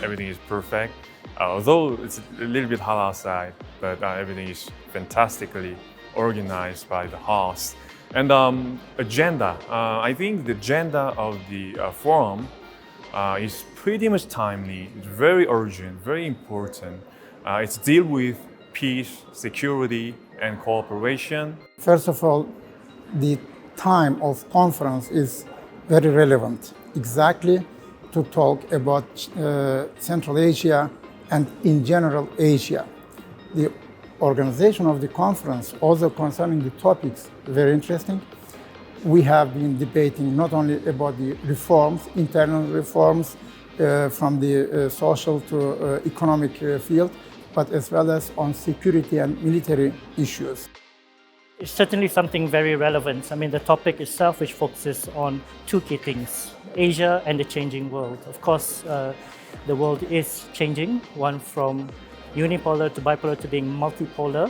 everything is perfect. Although it's a little bit hot outside, but everything is fantastically organized by the host. And agenda. I think the agenda of the forum is pretty much timely, it's very urgent, very important. It's deal with peace, security, and cooperation. First of all, the time of conference is very relevant, exactly to talk about Central Asia and in general Asia. The organization of the conference, also concerning the topics, very interesting. We have been debating not only about the reforms, internal reforms from the social to economic field, but as well as on security and military issues. It's certainly something very relevant. I mean, the topic itself, which focuses on two key things, Asia and the changing world. Of course, the world is changing, one from unipolar to bipolar to being multipolar,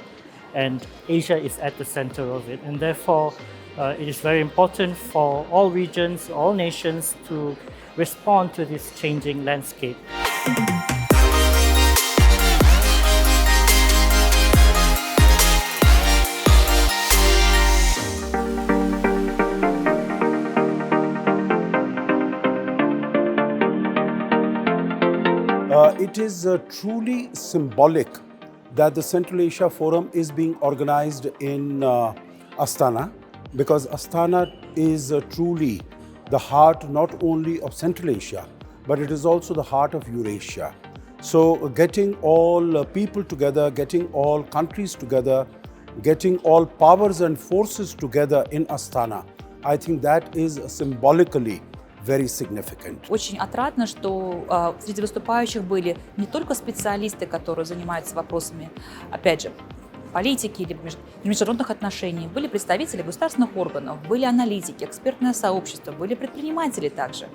and Asia is at the center of it. And therefore, it is very important for all regions, all nations to respond to this changing landscape. It is truly symbolic that the Central Asia Forum is being organized in Astana, because Astana is truly the heart not only of Central Asia, but it is also the heart of Eurasia. So getting all people together, getting all countries together, getting all powers and forces together in Astana, I think that is symbolically very significant. Очень отрадно, что среди выступающих были не только специалисты, которые занимаются вопросами, опять же, политики или международных отношений, были представители государственных органов, были аналитики, экспертное сообщество, были предприниматели также.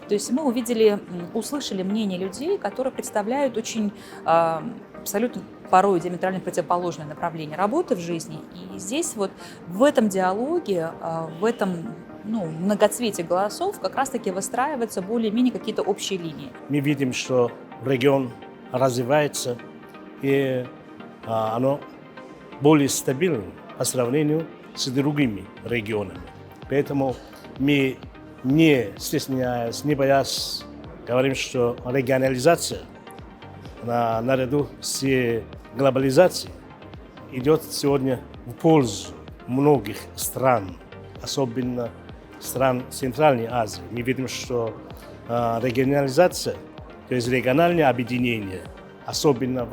То есть мы увидели, услышали мнение людей, которые представляют очень абсолютно порой диаметрально противоположное направление работы в жизни. И здесь вот в этом диалоге, в этом многоцветие голосов как раз-таки выстраиваются более-менее какие-то общие линии. Мы видим, что регион развивается, и оно более стабильно по сравнению с другими регионами. Поэтому мы, не стесняясь, не боясь, говорим, что регионализация наряду с глобализацией идет сегодня в пользу многих стран, особенно стран Центральной Азии. Мы видим, что регионализация, то есть региональное объединение, особенно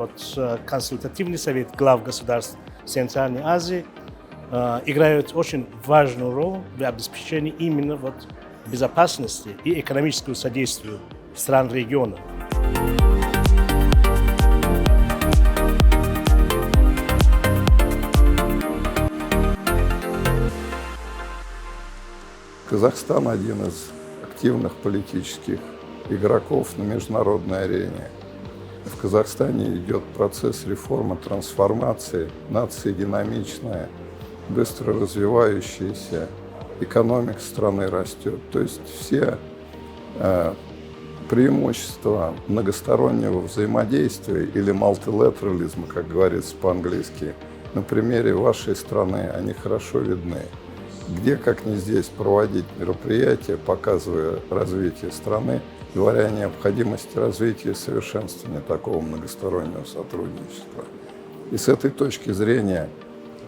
консультативный совет глав государств Центральной Азии, играют очень важную роль в обеспечении именно безопасности и экономического содействия стран региона. Казахстан один из активных политических игроков на международной арене. В Казахстане идет процесс реформы, трансформации, нация динамичная, быстро развивающаяся, экономика страны растет. То есть все преимущества многостороннего взаимодействия или мультилатерализма, как говорится по-английски, на примере вашей страны, они хорошо видны. Где, как не здесь, проводить мероприятия, показывая развитие страны, говоря о необходимости развития и совершенствования такого многостороннего сотрудничества. И с этой точки зрения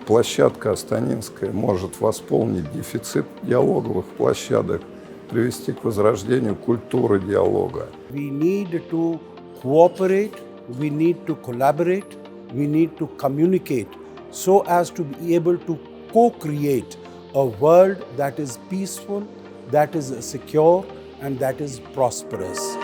площадка астанинская может восполнить дефицит диалоговых площадок, привести к возрождению культуры диалога. We need to cooperate, we need to collaborate, we need to communicate so as to be able to co-create a world that is peaceful, that is secure, and that is prosperous.